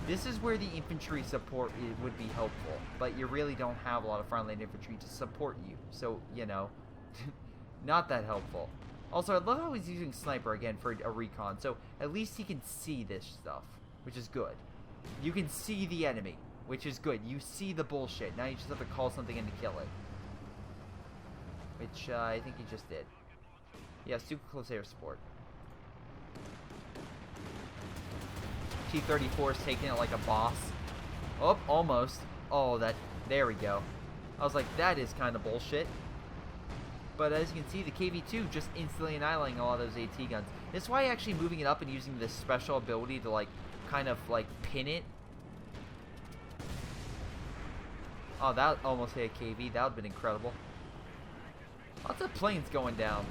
This is where the infantry support would be helpful, but you really don't have a lot of frontline infantry to support you. So, you know, not that helpful. Also, I love how he's using sniper again for a recon, so at least he can see this stuff, which is good. You can see the enemy, which is good. You see the bullshit. Now you just have to call something in to kill it. Which, I think he just did. Yeah, super close air support. T-34 is taking it like a boss. Oh, almost. Oh, there we go. I was like, that is kind of bullshit. But as you can see, the KV-2 just instantly annihilating a lot of those AT guns. This is why actually moving it up and using this special ability to, like, kind of, like, pin it. Oh, that almost hit a KV. That would have been incredible. Lots of planes going down.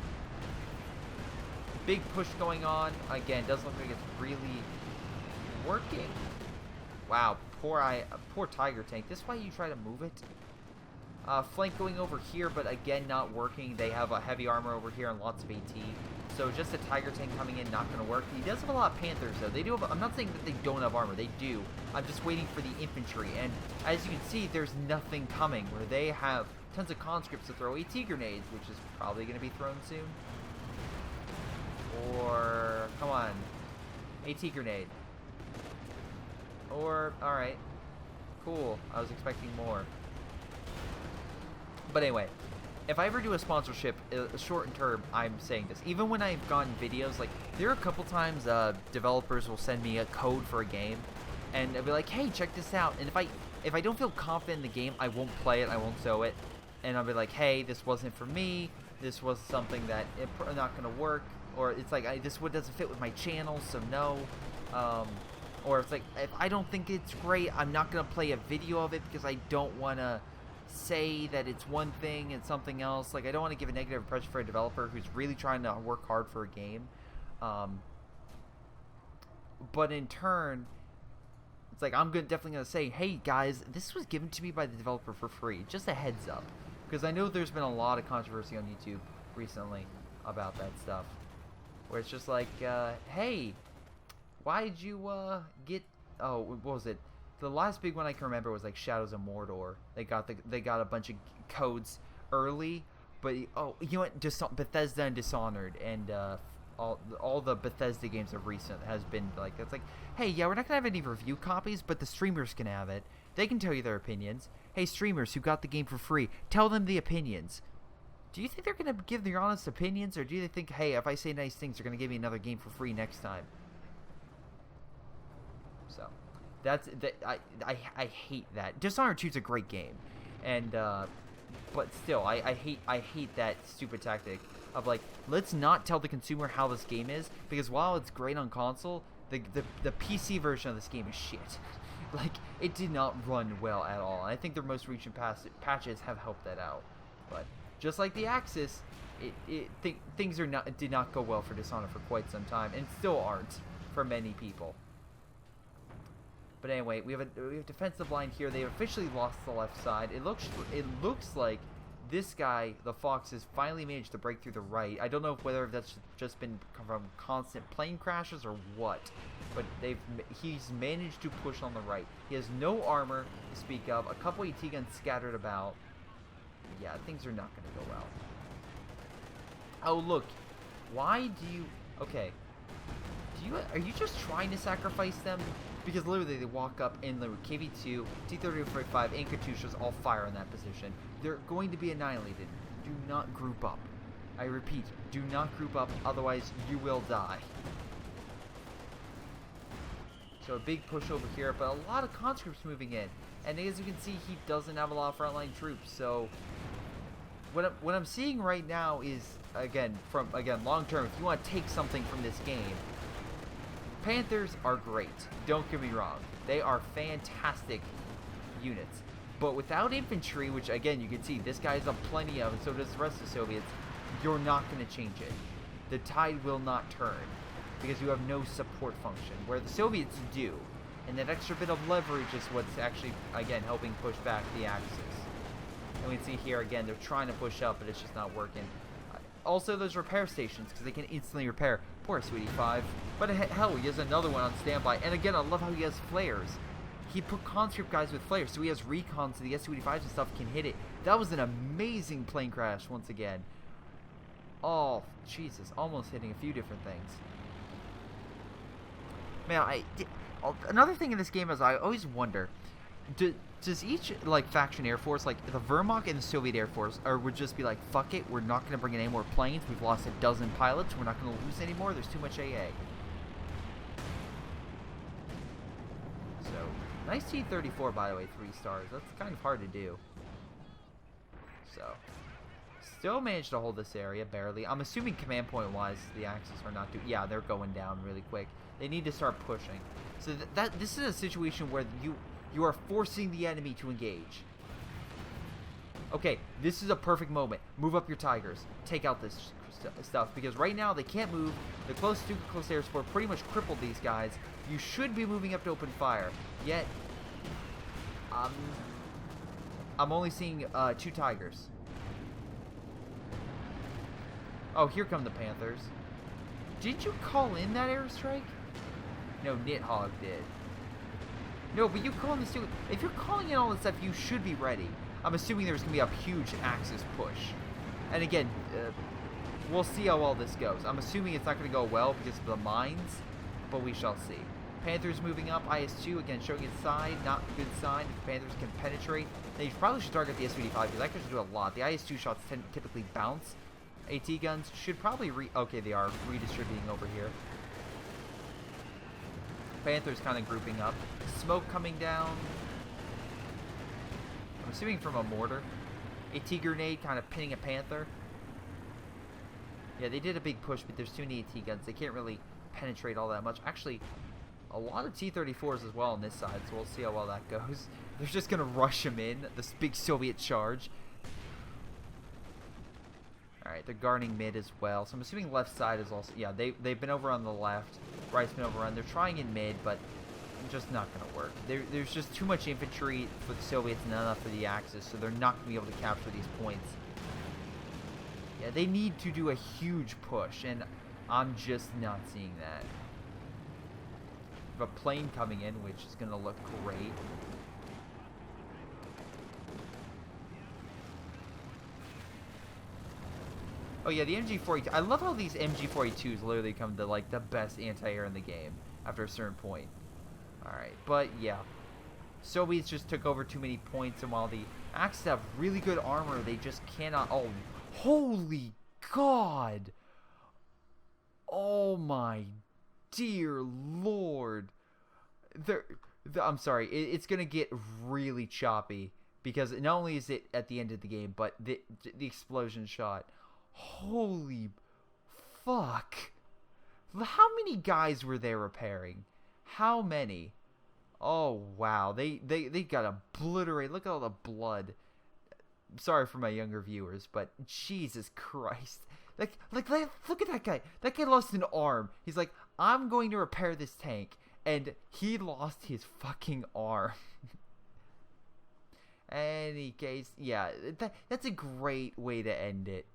Big push going on. Again, doesn't look like it's really working. Wow, poor Tiger tank. This is why you try to move it. Flank going over here, but again, not working. They have a heavy armor over here and lots of AT. So just a Tiger tank coming in, not going to work. He does have a lot of Panthers, though. They do have, I'm not saying that they don't have armor. They do. I'm just waiting for the infantry. And as you can see, there's nothing coming, where they have tons of conscripts to throw AT grenades, which is probably going to be thrown soon. Or, come on, AT grenade. Or, alright. Cool. I was expecting more. But anyway, if I ever do a sponsorship, short term, I'm saying this. Even when I've gotten videos, like, there are a couple times developers will send me a code for a game, and they'll be like, hey, check this out. And if I don't feel confident in the game, I won't play it, I won't show it. And I'll be like, hey, this wasn't for me. This was something that it's not going to work. Or it's like, this one doesn't fit with my channel, so no. Or it's like, if I don't think it's great, I'm not going to play a video of it because I don't want to say that it's one thing and something else. Like, I don't want to give a negative impression for a developer who's really trying to work hard for a game. But in turn, it's like, I'm definitely going to say, hey guys, this was given to me by the developer for free. Just a heads up. Because I know there's been a lot of controversy on YouTube recently about that stuff. Where it's just like, hey, why did you get, oh, what was it? The last big one I can remember was like Shadows of Mordor. They got a bunch of codes early, but oh, you know what? Bethesda and Dishonored and all the Bethesda games of recent has been like, it's like, hey, yeah, we're not gonna have any review copies, but the streamers can have it. They can tell you their opinions. Hey, streamers who got the game for free, tell them the opinions. Do you think they're gonna give their honest opinions, or do they think, hey, if I say nice things, they're gonna give me another game for free next time? So. I hate that. Dishonored 2 is a great game, and but still, I hate that stupid tactic of like, let's not tell the consumer how this game is, because while it's great on console, the PC version of this game is shit. Like, it did not run well at all. And I think their most recent patches have helped that out. But just like the Axis, things did not go well for Dishonored for quite some time, and still aren't for many people. But anyway, we have a defensive line here. They officially lost the left side. It looks like this guy, the Fox, has finally managed to break through the right. I don't know whether that's just been from constant plane crashes or what, but he's managed to push on the right. He has no armor to speak of. A couple AT guns scattered about. Yeah, things are not going to go well. Oh, look. Why do you... Okay. Are you just trying to sacrifice them? Because literally they walk up in the KV-2, T-30-45, and Katyushas all fire in that position. They're going to be annihilated. Do not group up. I repeat, do not group up, otherwise you will die. So a big push over here, but a lot of conscripts moving in. And as you can see, he doesn't have a lot of frontline troops, so... What I'm seeing right now is, again, long term, if you want to take something from this game, Panthers are great. Don't get me wrong. They are fantastic units. But without infantry, which again, you can see this guy has plenty of, and so does the rest of the Soviets, you're not going to change it. The tide will not turn because you have no support function, where the Soviets do. And that extra bit of leverage is what's actually, again, helping push back the Axis. And we can see here, again, they're trying to push up, but it's just not working. Also, those repair stations, because they can instantly repair. Poor Sweetie 5. But hell, he has another one on standby. And again, I love how he has flares. He put conscript guys with flares, so he has recon, so the S-25s and stuff can hit it. That was an amazing plane crash, once again. Oh, Jesus. Almost hitting a few different things. Man, another thing in this game is I always wonder, does each, like, faction Air Force, like, the Wehrmacht and the Soviet Air Force, would just be like, fuck it, we're not going to bring in any more planes, we've lost 12 pilots, we're not going to lose anymore, there's too much AA. So, nice T-34, by the way, 3 stars. That's kind of hard to do. So, Still managed to hold this area, barely. I'm assuming command point-wise, the Axis are not doing... Yeah, they're going down really quick. They need to start pushing. So this is a situation where you are forcing the enemy to engage. Okay, this is a perfect moment. Move up your Tigers. Take out this stuff, because right now they can't move. The close air support pretty much crippled these guys. You should be moving up to open fire. Yet, I'm only seeing 2 Tigers. Oh, here come the Panthers. Did you call in that airstrike? No, Nidhogg did. No, but you calling this too. If you're calling in all this stuff, you should be ready. I'm assuming there's going to be a huge Axis push. And again, we'll see how well this goes. I'm assuming it's not going to go well because of the mines, but we shall see. Panthers moving up. IS-2, again, showing its side. Not a good sign. If Panthers can penetrate, they probably should target the SVD-5 because that can do a lot. The IS-2 shots typically bounce. AT guns should probably okay, they are redistributing over here. Panthers kind of grouping up. Smoke coming down. I'm assuming from a mortar. AT grenade kind of pinning a Panther. Yeah, they did a big push, but there's too many AT guns. They can't really penetrate all that much. Actually, a lot of T-34s as well on this side, so we'll see how well that goes. They're just going to rush them in, this big Soviet charge. Alright, they're guarding mid as well. So I'm assuming left side is also... Yeah, they've been over on the left. Right's been overrun. They're trying in mid, but just not going to work. There's just too much infantry for the Soviets and not enough for the Axis, so they're not going to be able to capture these points. Yeah, they need to do a huge push, and I'm just not seeing that. We have a plane coming in, which is going to look great. Oh yeah, the MG-42. I love how these MG-42s literally come to like the best anti-air in the game after a certain point. Alright, but yeah. Soviets just took over too many points, and while the Axis have really good armor, they just cannot... Oh, holy God! Oh my dear Lord. I'm sorry, it's going to get really choppy, because not only is it at the end of the game, but the explosion shot... Holy fuck. How many guys were they repairing? How many? Oh, wow. They got obliterated. Look at all the blood. Sorry for my younger viewers, but Jesus Christ. Like, look at that guy. That guy lost an arm. He's like, I'm going to repair this tank. And he lost his fucking arm. Any case, yeah, that's a great way to end it.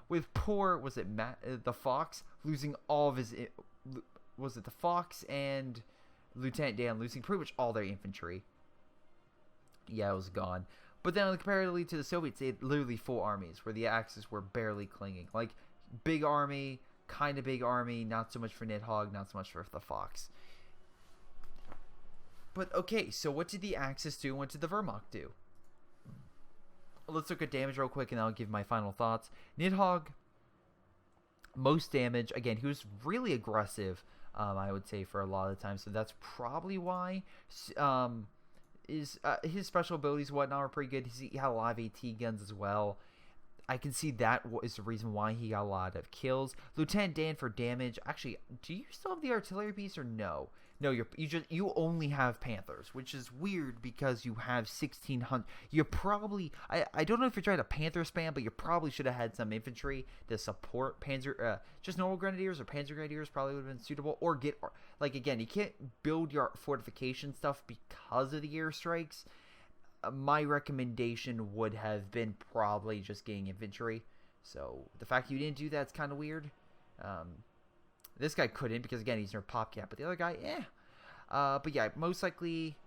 With poor, was it the Fox losing all of his, was it the Fox and Lieutenant Dan losing pretty much all their infantry? Yeah, it was gone. But then comparatively to the Soviets, they had literally full armies where the Axis were barely clinging. Like, big army, kind of big army, not so much for Nidhogg, not so much for the Fox. But, okay, so what did the Axis do and what did the Wehrmacht do? Let's look at damage real quick and I'll give my final thoughts. Nidhogg, most damage. Again, he was really aggressive, I would say, for a lot of the time. So that's probably why his special abilities and whatnot are pretty good. He had a lot of AT guns as well. I can see that is the reason why he got a lot of kills. Lieutenant Dan for damage. Actually, do you still have the artillery piece or no? No, you only have Panthers, which is weird because you have 1,600. You're probably I don't know if you're trying to Panther spam, but you probably should have had some infantry to support Panzer. Just normal grenadiers or Panzer grenadiers probably would have been suitable. Or get like again, you can't build your fortification stuff because of the airstrikes. My recommendation would have been probably just getting infantry. So the fact you didn't do that's kind of weird. This guy couldn't because, again, he's near PopCap. But the other guy, but yeah, most likely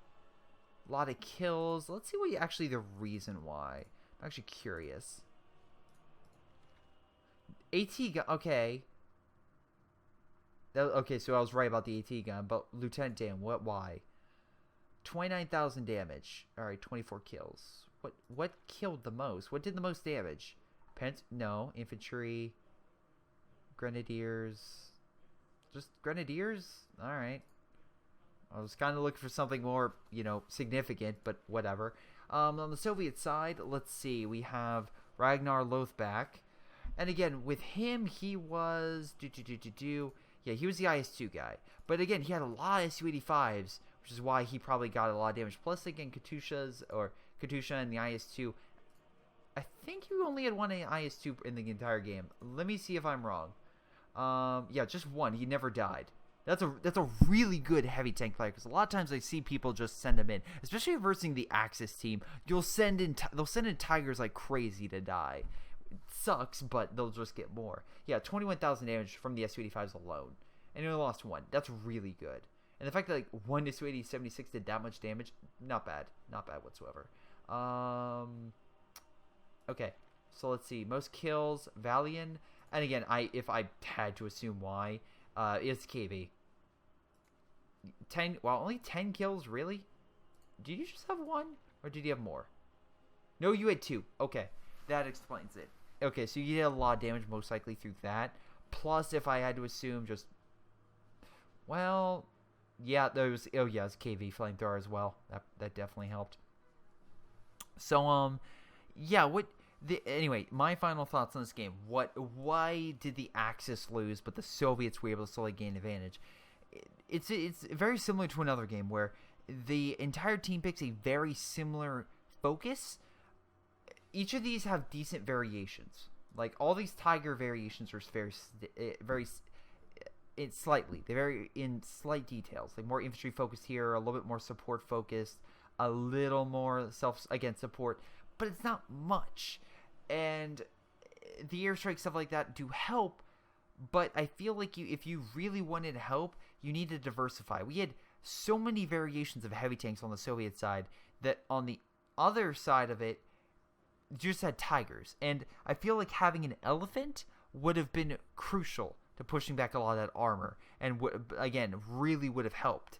a lot of kills. Let's see what actually the reason why. I'm actually curious. AT gun, okay. Okay, so I was right about the AT gun. But Lieutenant Dan, why? 29,000 damage. Alright, 24 kills. What killed the most? What did the most damage? No, infantry, grenadiers. Just grenadiers? Alright. I was kind of looking for something more, significant, but whatever. On the Soviet side, let's see. We have Ragnar Lothback. And again, with him, he was... Yeah, he was the IS-2 guy. But again, he had a lot of Su-85s, which is why he probably got a lot of damage. Plus, again, Katusha and the IS-2. I think you only had one IS-2 in the entire game. Let me see if I'm wrong. Yeah, just one. He never died. That's a really good heavy tank player, because a lot of times I see people just send him in, especially versing the Axis team. They'll send in Tigers like crazy to die. It sucks, but they'll just get more. Yeah, 21,000 damage from the Su-85s alone, and he only lost one. That's really good. And the fact that like one Su-80-76 did that much damage, not bad whatsoever. Okay, so let's see. Most kills, Valian, and again, if I had to assume why, it's KB. 10. Well, only 10 kills, really? Did you just have one, or did you have more? No, you had 2. Okay, that explains it. Okay, so you did a lot of damage, most likely through that. Plus, if I had to assume, just, well, yeah, there was. Oh yeah, it's KV flamethrower as well. That definitely helped. So yeah. Anyway, my final thoughts on this game. Why did the Axis lose, but the Soviets were able to slowly gain advantage? It's very similar to another game where the entire team picks a very similar focus. Each of these have decent variations. Like all these Tiger variations are very slightly. They vary in slight details. Like more infantry focused here, a little bit more support focused, a little more support, but it's not much. And the airstrike stuff like that do help, but I feel like if you really wanted help, you need to diversify. We had so many variations of heavy tanks on the Soviet side that on the other side of it, you just had Tigers. And I feel like having an elephant would have been crucial to pushing back a lot of that armor, and again, really would have helped.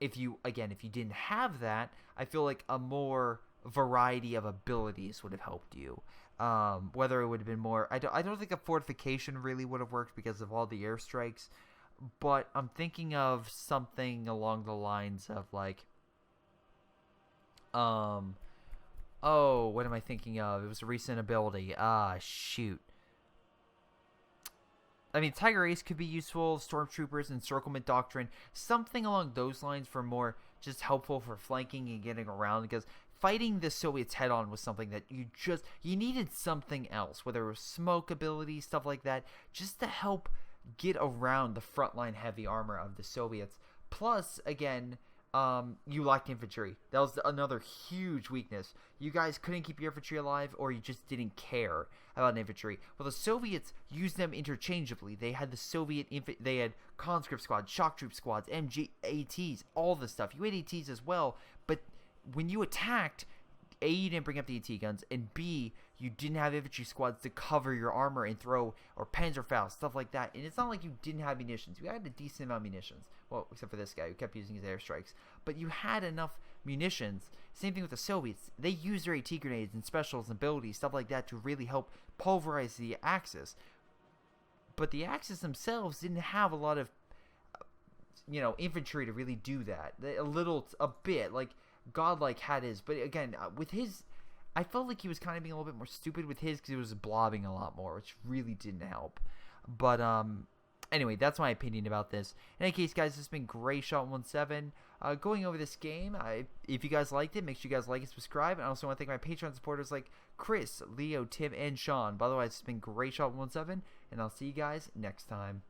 If you didn't have that, I feel like a more variety of abilities would have helped you. Whether it would have been more, I don't think a fortification really would have worked because of all the airstrikes, but I'm thinking of something along the lines of like, what am I thinking of? It was a recent ability. Shoot. I mean, Tiger Ace could be useful, Stormtroopers, Encirclement Doctrine, something along those lines for more just helpful for flanking and getting around, because fighting the Soviets head-on was something that you needed something else, whether it was smoke ability, stuff like that, just to help get around the frontline heavy armor of the Soviets. Plus, again, you lacked infantry. That was another huge weakness. You guys couldn't keep your infantry alive, or you just didn't care about infantry. Well, the Soviets used them interchangeably. They had they had conscript squads, shock troop squads, ATs, all this stuff. You had ATs as well, but when you attacked, A, you didn't bring up the AT guns, and B, you didn't have infantry squads to cover your armor and throw, or Panzerfaust, stuff like that. And it's not like you didn't have munitions. You had a decent amount of munitions. Well, except for this guy who kept using his airstrikes. But you had enough munitions. Same thing with the Soviets. They used their AT grenades and specials and abilities, stuff like that, to really help pulverize the Axis. But the Axis themselves didn't have a lot of, infantry to really do that. A bit, like Godlike had his, but again, with his, I felt like he was kind of being a little bit more stupid with his, because he was blobbing a lot more, which really didn't help. But anyway, that's my opinion about this. In any case, guys, this has been Greyshot17 going over this game. If you guys liked it, make sure you guys like and subscribe. And I also want to thank my Patreon supporters like Chris, Leo, Tim, and Sean. By the way, this has been Greyshot17, and I'll see you guys next time.